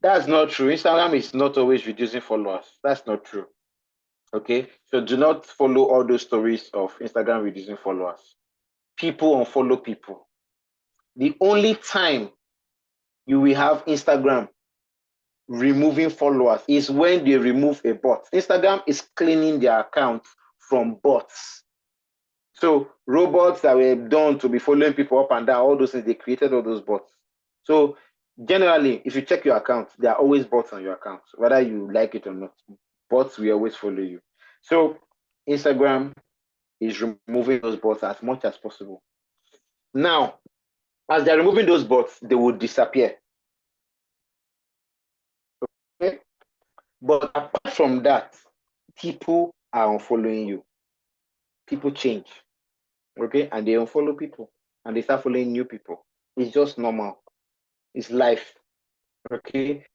That's not true. Instagram is not always reducing followers. That's not true. Okay, so do not follow all those stories of Instagram reducing followers. People unfollow people. The only time you will have Instagram removing followers is when they remove a bot. Instagram is cleaning their account from bots. So robots that were done to be following people up and down, all those things, they created all those bots. So generally, if you check your account, there are always bots on your account, whether you like it or not. Bots will always follow you. So Instagram is removing those bots as much as possible. Now, as they're removing those bots, they will disappear. Okay? But apart from that, people are unfollowing you. People change. Okay? And they unfollow people. And they start following new people. It's just normal. It's life. Okay?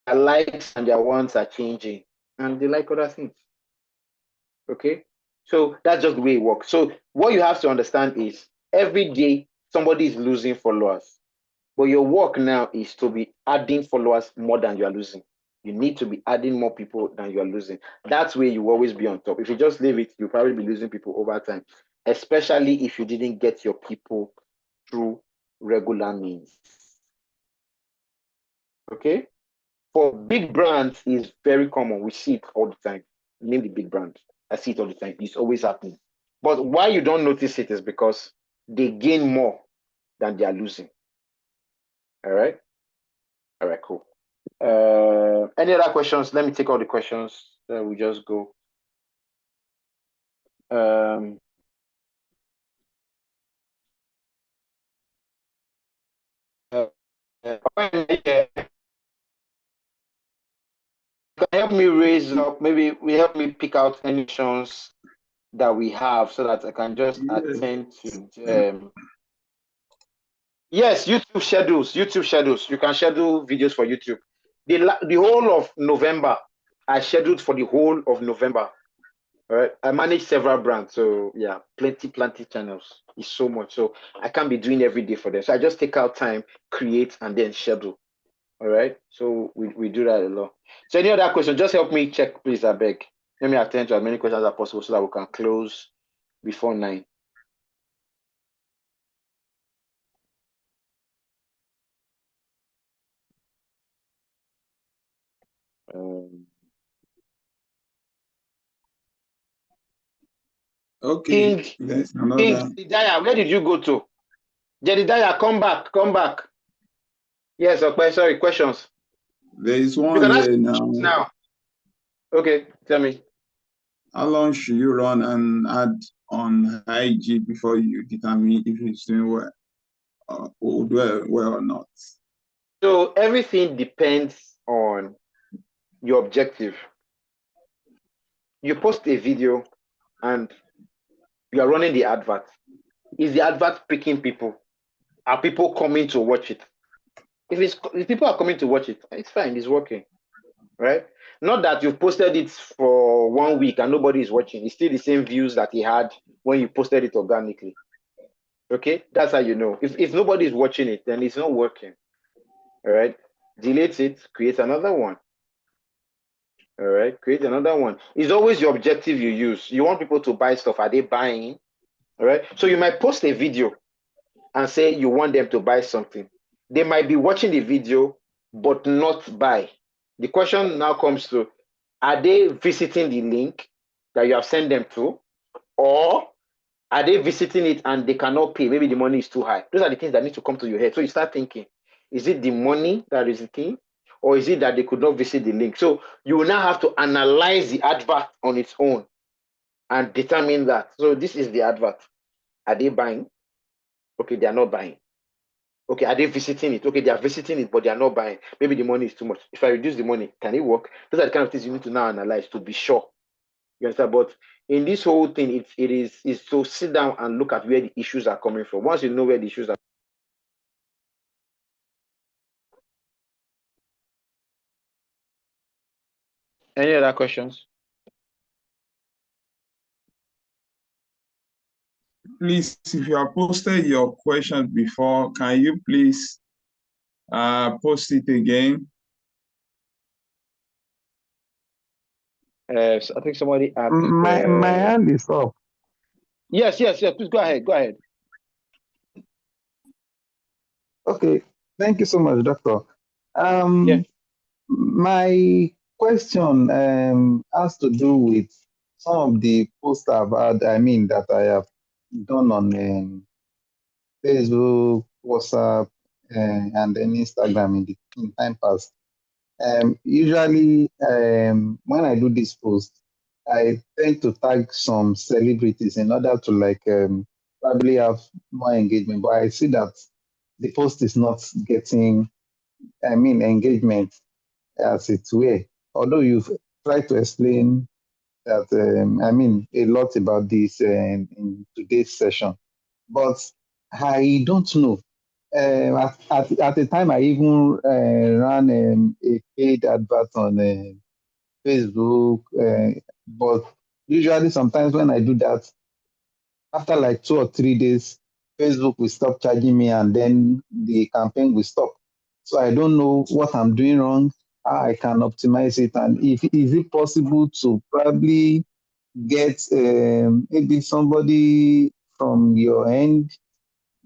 Their likes and their wants are changing. And they like other things. Okay? So that's just the way it works. So what you have to understand is every day somebody is losing followers. But your work now is to be adding followers more than you are losing. You need to be adding more people than you are losing. That's where you always be on top. If you just leave it, you'll probably be losing people over time, especially if you didn't get your people through regular means. Okay? For big brands, is very common. We see it all the time. Name the big brand. I see it all the time. It's always happening. But why you don't notice it is because they gain more than they are losing. All right? All right, cool. Any other questions? Let me take all the questions. We just go. Can help me raise up? Maybe we help me pick out any questions that we have so that I can just attend to them. Yes, YouTube schedules. YouTube schedules. You can schedule videos for YouTube. The whole of November, I scheduled for the whole of November. All right. I manage several brands, so yeah, plenty channels. It's so much, so I can't be doing every day for them. So I just take out time, create, and then schedule. All right. So we do that a lot. So any other question? Just help me check, please. I beg. Let me attend to as many questions as possible so that we can close before 9. Okay. King There's another. Jedediah, where did you go to? Jedediah, come back. Yes, okay, sorry, questions. There is You one can ask here now. Okay, tell me. How long should you run an ad on IG before you determine if it's doing well or do well or not? So everything depends on your objective. You post a video and you are running the advert. Is the advert picking people? Are people coming to watch it? If people are coming to watch it, it's fine, it's working, right? Not that you've posted it for 1 week and nobody is watching. It's still the same views that he had when you posted it organically. Okay, that's how you know. If nobody is watching it, then it's not working. All right, delete it, create another one. All right, create another one. It's always your objective you use. You want people to buy stuff. Are they buying? All right, so you might post a video and say you want them to buy something. They might be watching the video but not buy. The question now comes to, are they visiting the link that you have sent them to, or are they visiting it and they cannot pay? Maybe the money is too high. Those are the things that need to come to your head. So you start thinking, is it the money that is the thing, or is it that they could not visit the link? So you will now have to analyze the advert on its own and determine that. So this is the advert. Are they buying? Okay, they are not buying. Okay, are they visiting it? Okay, they are visiting it, but they are not buying. Maybe the money is too much. If I reduce the money, can it work? Those are the kind of things you need to now analyze to be sure. You understand? But in this whole thing, it is to sit down and look at where the issues are coming from. Once you know where the issues are. Any other questions? Please, if you have posted your questions before, can you please Post it again. So I think somebody asked. My hand is up. Yes. Please go ahead. Go ahead. Okay. Thank you so much, Doctor. Yeah. My question has to do with some of the posts I've had, that I have done on Facebook, WhatsApp, and then Instagram in time past. Usually, when I do this post, I tend to tag some celebrities in order to probably have more engagement. But I see that the post is not getting, engagement as it were. Although you've tried to explain that, a lot about this in today's session, but I don't know. At the time, I even ran a paid advert on Facebook, but usually sometimes when I do that, after like 2 or 3 days, Facebook will stop charging me and then the campaign will stop. So I don't know what I'm doing wrong, how I can optimize it, and if is it possible to probably get maybe somebody from your end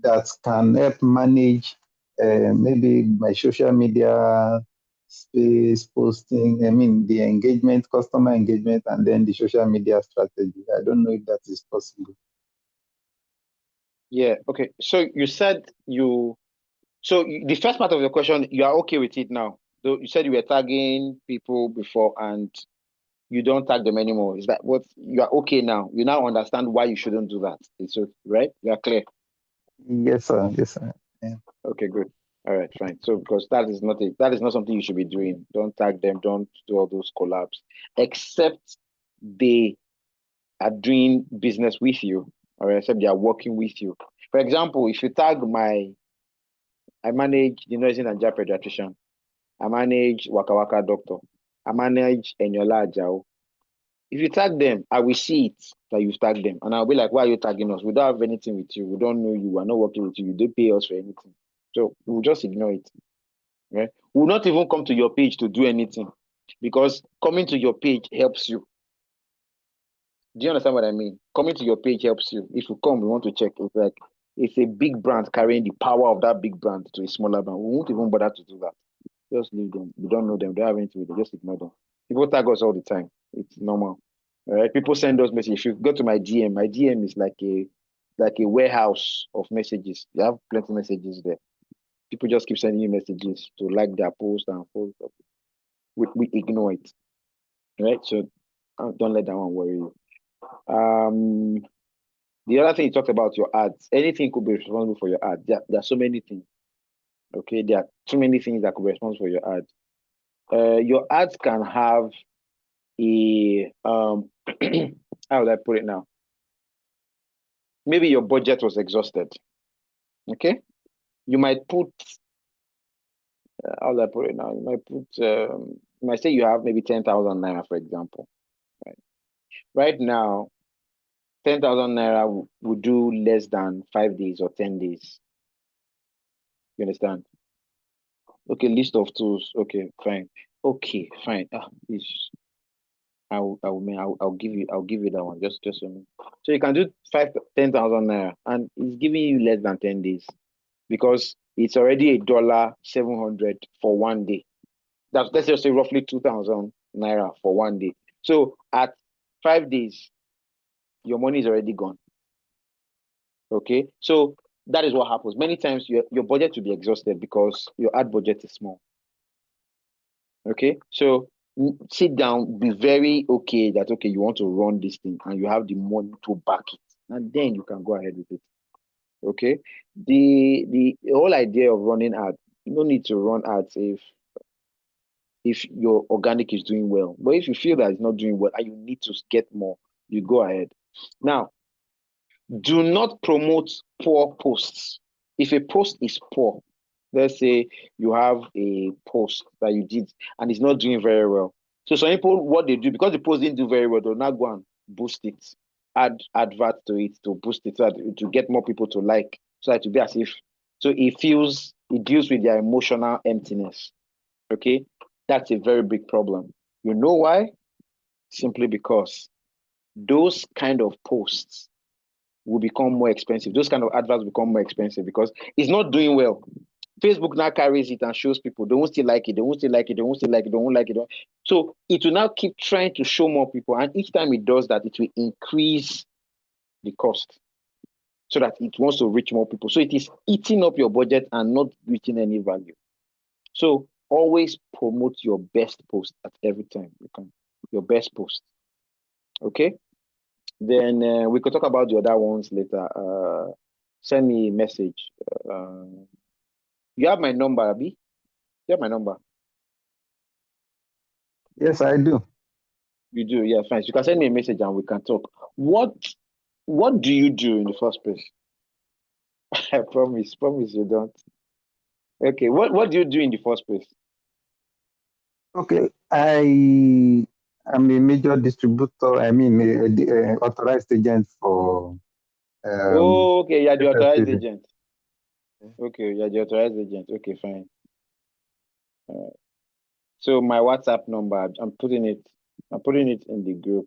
that can help manage maybe my social media space posting, the engagement, customer engagement, and then the social media strategy. I don't know if that is possible. Yeah. Okay. So you said the first part of the question, you are okay with it now. Though you said you were tagging people before and you don't tag them anymore. Is that what you are okay now? You now understand why you shouldn't do that. It's right? You are clear. Yes, sir. Yes, sir. Yeah. Okay, good. All right, fine. So because that is not something you should be doing. Don't tag them, don't do all those collabs, except they are doing business with you, or except they are working with you. For example, if you tag I manage the Nursing and Job Pediatrician, I manage Waka Waka Doctor, I manage Enyola Ajao. If you tag them, I will see it that you've tagged them. And I'll be like, why are you tagging us? We don't have anything with you. We don't know you. We're not working with you. You don't pay us for anything. So we'll just ignore it. Right? We'll not even come to your page to do anything because coming to your page helps you. Do you understand what I mean? Coming to your page helps you. If you come, we want to check. It's like it's a big brand carrying the power of that big brand to a smaller brand. We won't even bother to do that. Just leave them. We don't know them. They don't have anything with them. Just ignore them. People tag us all the time. It's normal. All right. People send us messages. If you go to my DM is like a warehouse of messages. You have plenty of messages there. People just keep sending you messages to like their post and post. We ignore it. Right. So don't let that one worry you. The other thing you talked about your ads. Anything could be responsible for your ad. There are so many things. Okay, there are too many things that could be responsible for your ad. Your ads can have a how would I put it now? Maybe your budget was exhausted. Okay, you might put how would I put it now? You might put you might say you have maybe 10,000 naira, for example. Right now, 10,000 naira would do less than 5 days or 10 days. You understand? Okay, list of tools. Okay, fine. Okay, fine. This I'll give you that one. Just a minute. So you can do 10,000 naira, and it's giving you less than 10 days because it's already $700 for one day. Let's just say roughly 2,000 naira for one day. So at 5 days, your money is already gone. Okay, so that is what happens. Many times your budget will be exhausted because your ad budget is small. Okay, so sit down, be very okay that okay, you want to run this thing and you have the money to back it, and then you can go ahead with it. Okay, the whole idea of running ads, you don't need to run ads if your organic is doing well. But if you feel that it's not doing well and you need to get more, you go ahead. Now, do not promote poor posts. If a post is poor, let's say you have a post that you did and it's not doing very well. So some people, what they do, because the post didn't do very well, they'll not go and boost it, add advert to it to boost it, so that to get more people to like, so that to be as if, so it feels It deals with their emotional emptiness. Okay, that's a very big problem. You know why? Simply because those kind of posts will become more expensive. Those kind of adverts become more expensive because it's not doing well. Facebook now carries it and shows people they won't still like it, they won't still like it, they won't still like it, they won't like it. So it will now keep trying to show more people, and each time it does that, it will increase the cost so that it wants to reach more people. So it is eating up your budget and not reaching any value. So always promote your best post at every time you can. Your best post. Okay? Then we could talk about the other ones later. Send me a message. You have my number, Abby? You have my number? Yes, I do. You do? Yeah, fine. So you can send me a message and we can talk. What do you do in the first place? I promise you don't. Okay, what do you do in the first place? Okay, I am a major distributor. I mean, a authorized agent for Oh, okay, you're the authorized FFTV. agent. Okay, you're the authorized agent. Okay, fine. So my WhatsApp number, I'm putting it in the group.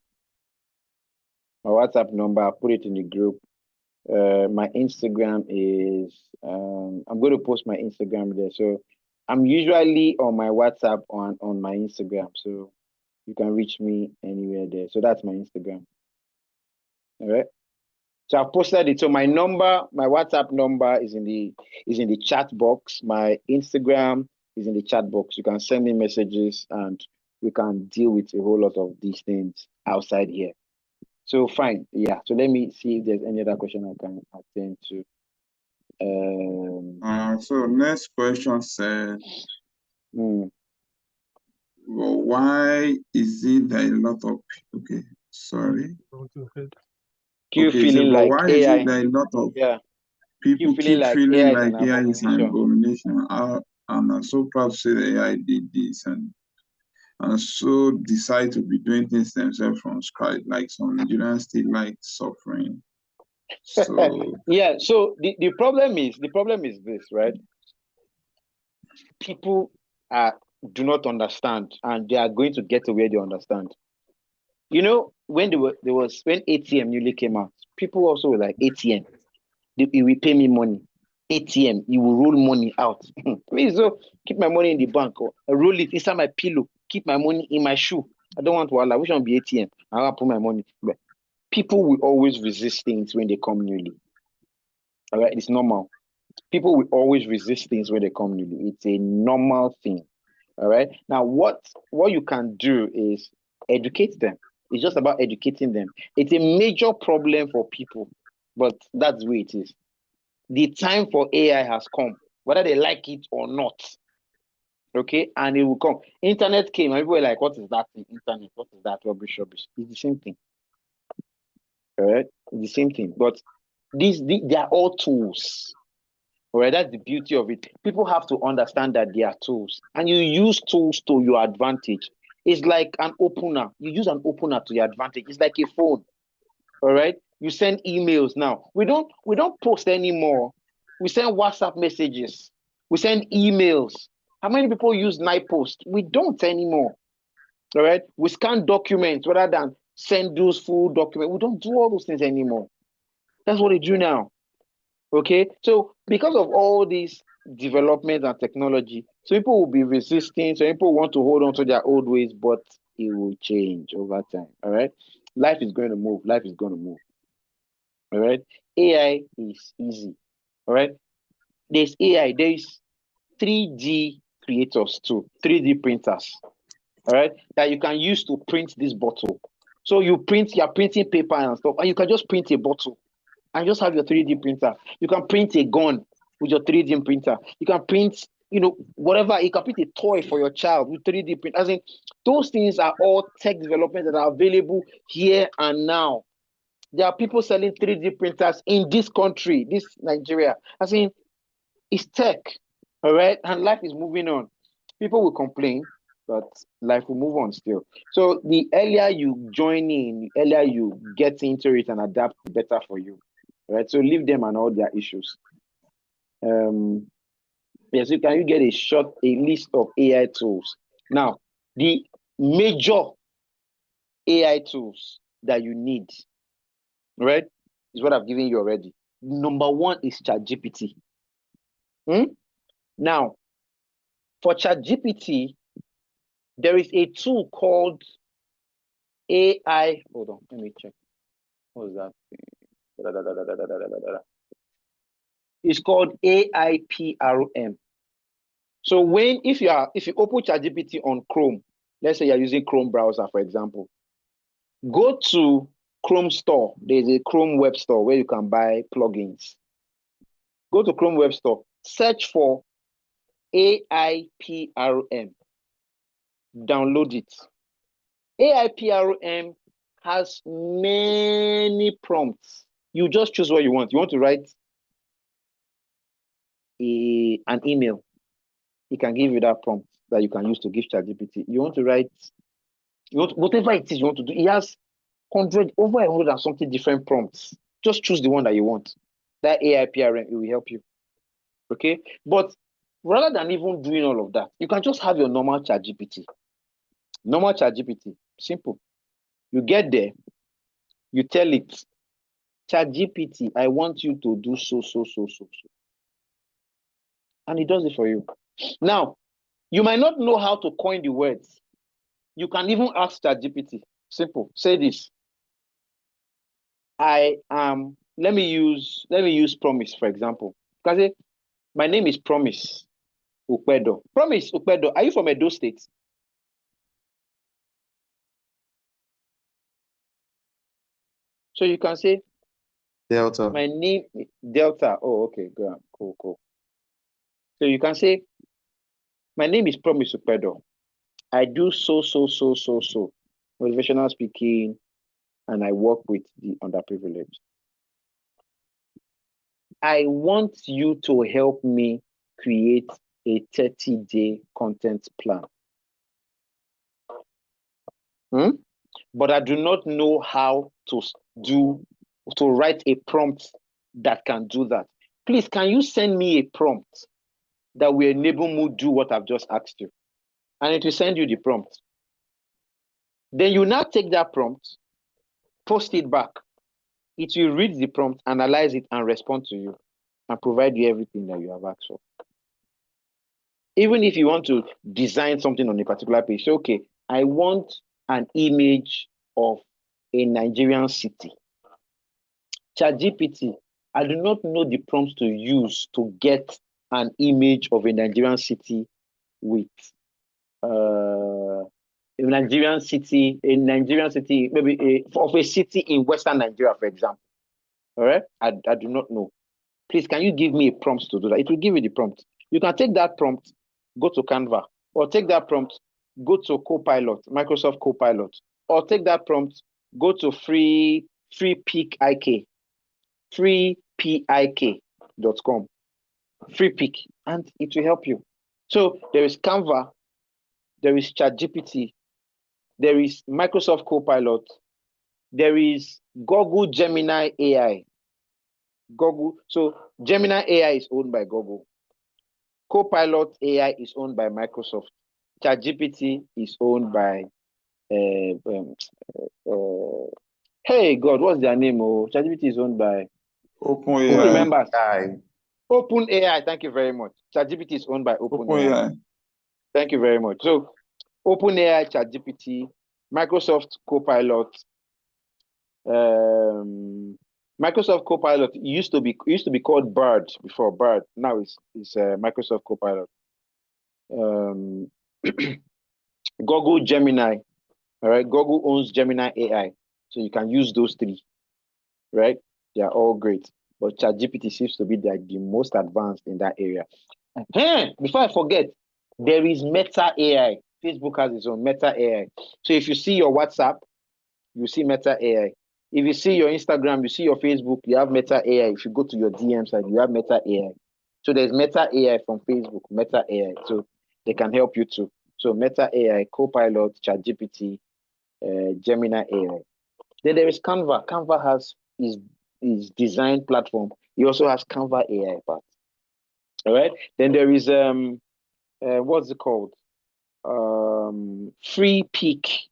My WhatsApp number, I put it in the group. My Instagram is I'm going to post my Instagram there. So I'm usually on my WhatsApp on my Instagram. So you can reach me anywhere there. So that's my Instagram. All right. So I've posted it. So my WhatsApp number is in the chat box. My Instagram is in the chat box. You can send me messages and we can deal with a whole lot of these things outside here. So fine. Yeah. So let me see if there's any other question I can attend to. So next question said, Well, why is it that a lot of sorry. you Okay, so feeling but like why is it AI? that a lot of Yeah. You people feeling keep like feeling AI is like an AI is an abomination? abomination? I'm so proud to say that AI did this and so decide to be doing things themselves from scratch, like some Nigerians still like suffering. So Yeah. So the problem is this, right? People do not understand, and they are going to get to where they understand. You know, when when ATM newly came out, people also were like, ATM, it will pay me money. ATM, you will roll money out. Please, so keep my money in the bank or roll it inside my pillow. Keep my money in my shoe. I don't want to. Which one be ATM? I want to put my money. But people will always resist things when they come newly. All right, it's normal. People will always resist things when they come newly. It's a normal thing. All right. Now, what you can do is educate them. It's just about educating them. It's a major problem for people, but that's the way it is. The time for AI has come, whether they like it or not. Okay, and it will come. Internet came, and people were like, "What is that thing? Internet? What is that rubbish? Rubbish?" It's the same thing. All right, it's the same thing. But they are all tools. All right, that's the beauty of it. People have to understand that they are tools, and you use tools to your advantage. It's like an opener. You use an opener to your advantage. It's like a phone. All right, you send emails now. We don't post anymore. We send WhatsApp messages. We send emails. How many people use night post? We don't anymore. All right, we scan documents rather than send those full documents. We don't do all those things anymore. That's what they do now. Okay, so because of all these developments and technology, so people will be resisting, so people want to hold on to their old ways, but it will change over time. All right, life is going to move. Life is going to move. All right, AI is easy. All right, there's AI. There's 3D creators too, 3D printers. All right, that you can use to print this bottle. So you're printing paper and stuff, and you can just print a bottle and just have your 3D printer. You can print a gun with your 3D printer. You can print, whatever. You can print a toy for your child with 3D print. As in, those things are all tech developments that are available here and now. There are people selling 3D printers in this country, this Nigeria. As in, it's tech, all right? And life is moving on. People will complain, but life will move on still. So the earlier you join in, the earlier you get into it and adapt, the better for you. Right? So leave them and all their issues. Yes, you get a list of AI tools. Now, the major AI tools that you need, right, is what I've given you already. Number one is ChatGPT. Now, for ChatGPT, there is a tool called AI. Hold on, let me check. What is that? It's called AIPRM. So if you open ChatGPT on Chrome, let's say you're using Chrome browser, for example, go to Chrome Store. There's a Chrome web store where you can buy plugins. Go to Chrome web store, search for AIPRM. Download it. AIPRM has many prompts. You just choose what you want. You want to write an email. It can give you that prompt that you can use to give ChatGPT. You want to write, whatever it is you want to do. It has over 100 and something different prompts. Just choose the one that you want. That AIPRM, it will help you. Okay? But rather than even doing all of that, you can just have your normal ChatGPT. Normal ChatGPT. Simple. You get there, you tell it, ChatGPT, I want you to do so. And it does it for you. Now, you might not know how to coin the words. You can even ask ChatGPT. Simple. Say this. Let me use Promise, for example. Because my name is Promise Ukpedo. Promise Ukpedo, are you from Edo State? So you can say Delta. My name is Delta. Oh, okay, good. Cool. So you can say, my name is Promise Ukpedo. I do so. Motivational speaking, and I work with the underprivileged. I want you to help me create a 30-day content plan. But I do not know how to write a prompt that can do that. Please, can you send me a prompt that will enable me to do what I've just asked you? And it will send you the prompt. Then you now take that prompt, post it back. It will read the prompt, analyze it, and respond to you, and provide you everything that you have asked for. Even if you want to design something on a particular page, say, okay, I want an image of a Nigerian city. ChatGPT, I do not know the prompts to use to get an image of a Nigerian city with a Nigerian city, maybe of a city in Western Nigeria, for example. All right, I do not know. Please, can you give me a prompt to do that? It will give you the prompt. You can take that prompt, go to Canva, or take that prompt, go to Copilot, Microsoft Copilot, or take that prompt, go to freepik.com, freepik, and it will help you. So there is Canva, there is ChatGPT, there is Microsoft Copilot, there is Google Gemini AI. So Gemini AI is owned by Google. Copilot AI is owned by Microsoft. ChatGPT is owned by hey God, what's their name? ChatGPT is owned by OpenAI. Who remembers? AI. OpenAI. Thank you very much. ChatGPT is owned by OpenAI. Thank you very much. So OpenAI, ChatGPT, Microsoft Copilot. Microsoft Copilot used to be called Bard before. Bard now it's Microsoft Copilot. Google Gemini. All right, Google owns Gemini AI, so you can use those three. Right, they are all great, but ChatGPT seems to be the most advanced in that area. Before I forget, there is Meta AI. Facebook has its own Meta AI. So if you see your WhatsApp, you see Meta AI. If you see your Instagram, you see your Facebook, you have Meta AI. If you go to your DM side, you have Meta AI. So there's Meta AI from Facebook, Meta AI. So they can help you too. So Meta AI, Copilot, ChatGPT, Gemini AI. Then there is Canva. Canva has his design platform. He also has Canva AI part. All right. Then there is what's it called? Free Peak.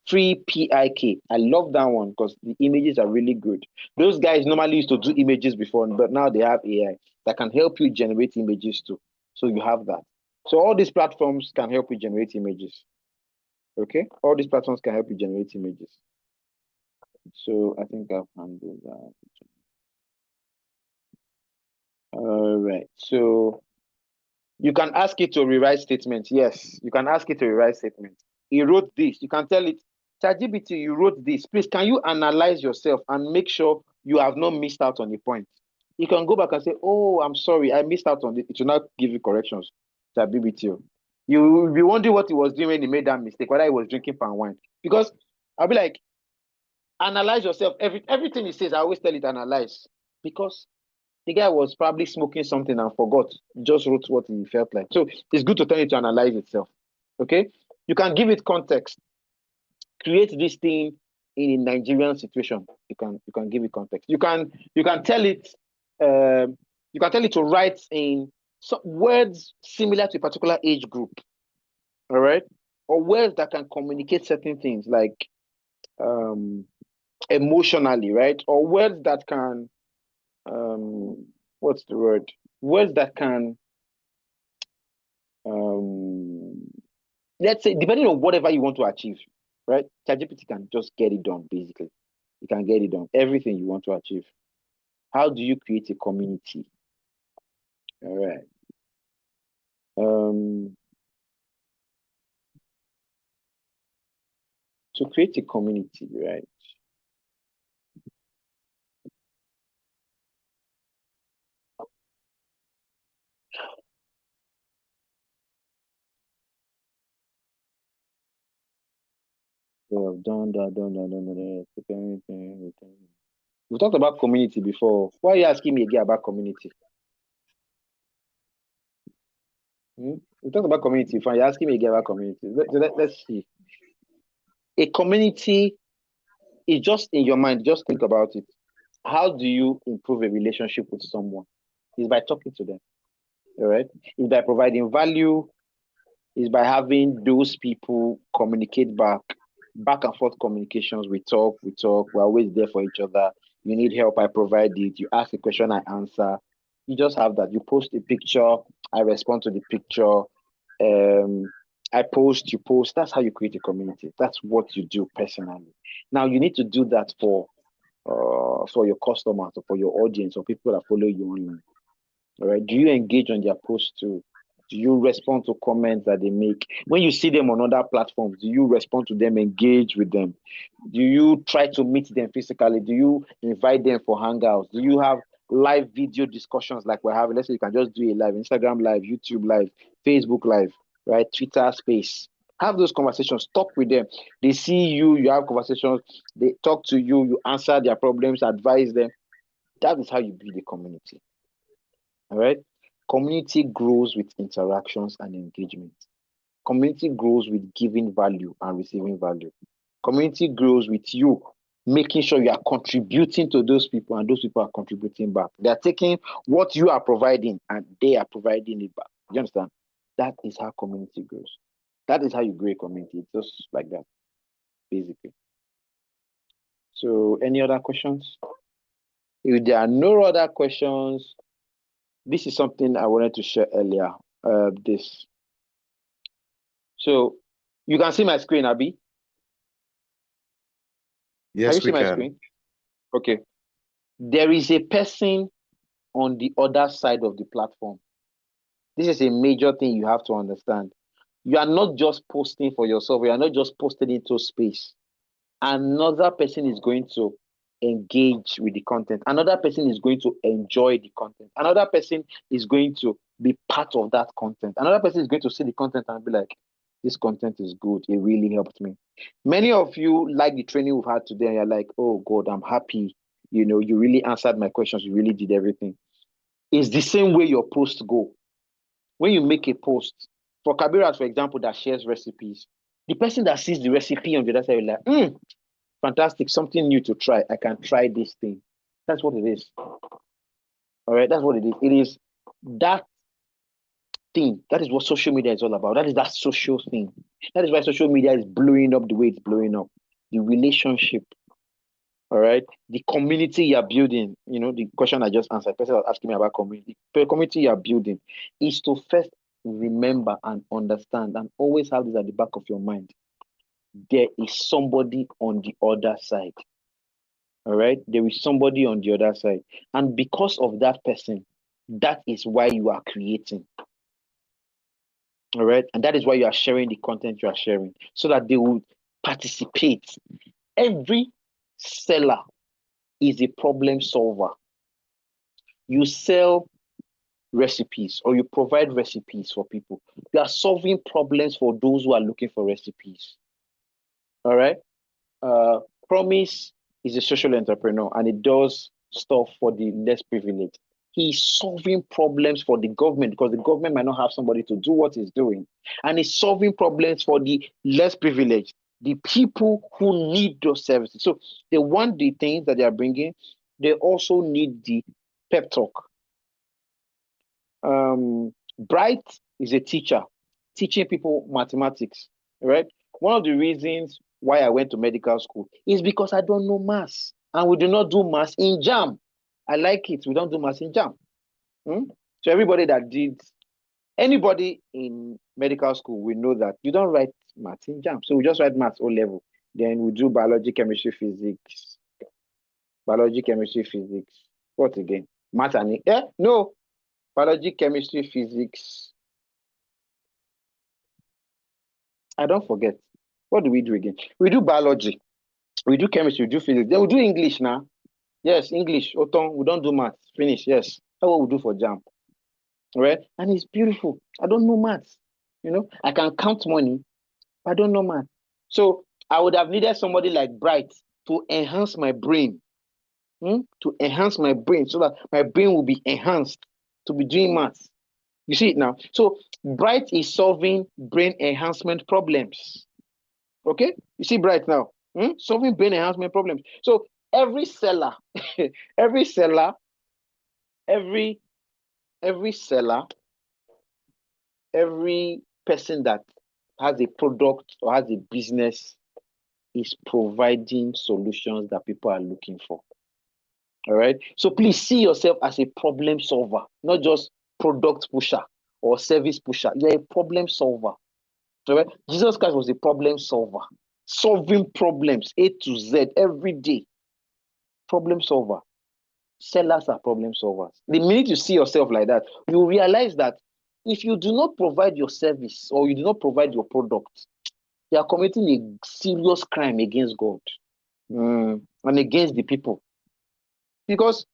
Free PIK. I love that one because the images are really good. Those guys normally used to do images before, but now they have AI that can help you generate images too. So you have that. So all these platforms can help you generate images. Okay? All these platforms can help you generate images. So I think I've handled that. All right. So you can ask it to rewrite statements. Yes, you can ask it to rewrite statements. He wrote this. You can tell it, ChatGPT, you wrote this. Please, can you analyze yourself and make sure you have not missed out on the point? You can go back and say, oh, I'm sorry, I missed out on it. It will not give you corrections. ChatGPT. You will be wondering what he was doing when he made that mistake, whether he was drinking palm wine. Because I'll be like, analyze yourself. Everything he says, I always tell it, analyze. Because the guy was probably smoking something and forgot, just wrote what he felt like. So it's good to tell it to analyze itself. Okay? You can give it context. Create this thing in a Nigerian situation. You can give it context. You can tell it to write in some words similar to a particular age group. All right? Or words that can communicate certain things like emotionally, right? Or words that can what's the word? Words that can let's say, depending on whatever you want to achieve, right? ChatGPT can just get it done, basically. You can get it done. Everything you want to achieve. How do you create a community? All right. To create a community, right? So I've done that. We talked about community before. Why are you asking me again about community? We talked about community. Fine, you're asking me again about community. Let's see. A community is just in your mind. Just think about it. How do you improve a relationship with someone? Is by talking to them. All right. Is by providing value. Is by having those people communicate back and forth communications. We talk. We're always there for each other. You need help, I provide it. You ask a question, I answer. You just have that. You post a picture, I respond to the picture. I post, you post. That's how you create a community. That's what you do personally. Now you need to do that for your customers or for your audience or people that follow you online. All right. Do you engage on their posts too? Do you respond to comments that they make? When you see them on other platforms, do you respond to them, engage with them? Do you try to meet them physically? Do you invite them for hangouts? Do you have live video discussions like we're having? Let's say you can just do a live, Instagram live, YouTube live, Facebook live, right? Twitter space. Have those conversations, talk with them. They see you, you have conversations, they talk to you, you answer their problems, advise them. That is how you build a community. All right. Community grows with interactions and engagement. Community grows with giving value and receiving value. Community grows with you making sure you are contributing to those people and those people are contributing back. They are taking what you are providing and they are providing it back. You understand? That is how community grows. That is how you grow a community. It's just like that, basically. So, any other questions? If there are no other questions, this is something I wanted to share earlier. This. So you can see my screen, Abby. Yes, Can you see my can. screen? Okay. There is a person on the other side of the platform. This is a major thing you have to understand. You are not just posting for yourself. You are not just posting into space. Another person is going to engage with the content. Another person is going to enjoy the content. Another person is going to be part of that content. Another person is going to see the content and be like, this content is good. It really helped me. Many of you like the training we've had today. And you're like, oh God, I'm happy. You really answered my questions. You really did everything. It's the same way your posts go. When you make a post, for Kabirat, for example, that shares recipes, the person that sees the recipe on the other side will like, fantastic, something new to try. I can try this thing. That's what it is. All right, that's what it is. It is that thing. That is what social media is all about. That is that social thing. That is why social media is blowing up the way it's blowing up. The relationship, all right? The community you're building, the question I just answered, person was asking me about community. The community you're building is to first remember and understand and always have this at the back of your mind. There is somebody on the other side. All right? There is somebody on the other side. And because of that person, that is why you are creating. All right? And that is why you are sharing the content you are sharing, so that they will participate. Every seller is a problem solver. You sell recipes or you provide recipes for people. You are solving problems for those who are looking for recipes. All right? Promise is a social entrepreneur and it does stuff for the less privileged. He's solving problems for the government because the government might not have somebody to do what he's doing. And he's solving problems for the less privileged, the people who need those services. So they want the things that they are bringing. They also need the pep talk. Bright is a teacher, teaching people mathematics, right? One of the reasons why I went to medical school is because I don't know maths, and we do not do maths in JAM. I like it. We don't do maths in JAM. So anybody in medical school, we know that you don't write maths in JAM. So we just write maths O level. Then we do biology, chemistry, physics. Biology, chemistry, physics. What again? Maths and no. Biology, chemistry, physics. I don't forget. What do we do again? We do biology. We do chemistry. We do physics. Then we do English now. Yes, English. Oton, we don't do maths. Finish. Yes. That's what we do for JAM. Right? And it's beautiful. I don't know maths. I can count money, but I don't know maths. So I would have needed somebody like Bright to enhance my brain. To enhance my brain so that my brain will be enhanced to be doing maths. You see it now. So Bright is solving brain enhancement problems. Okay? You see Bright now. Solving brain enhancement problems. So every seller, every seller, every person that has a product or has a business is providing solutions that people are looking for. All right. So please see yourself as a problem solver, not just product pusher or service pusher. You're a problem solver. All right. Jesus Christ was a problem solver, solving problems A to Z every day. Problem solver. Sellers are problem solvers. The minute you see yourself like that, you realize that if you do not provide your service or you do not provide your product, you are committing a serious crime against God and against the people. Because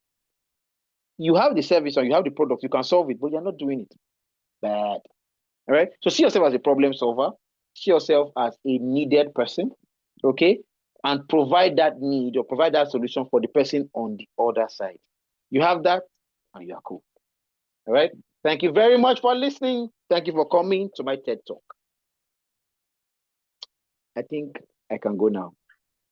you have the service or you have the product, you can solve it, but you're not doing it. Bad. All right. So see yourself as a problem solver, see yourself as a needed person, okay? And provide that need or provide that solution for the person on the other side. You have that, and you are cool. All right. Thank you very much for listening. Thank you for coming to my TED Talk. I think I can go now.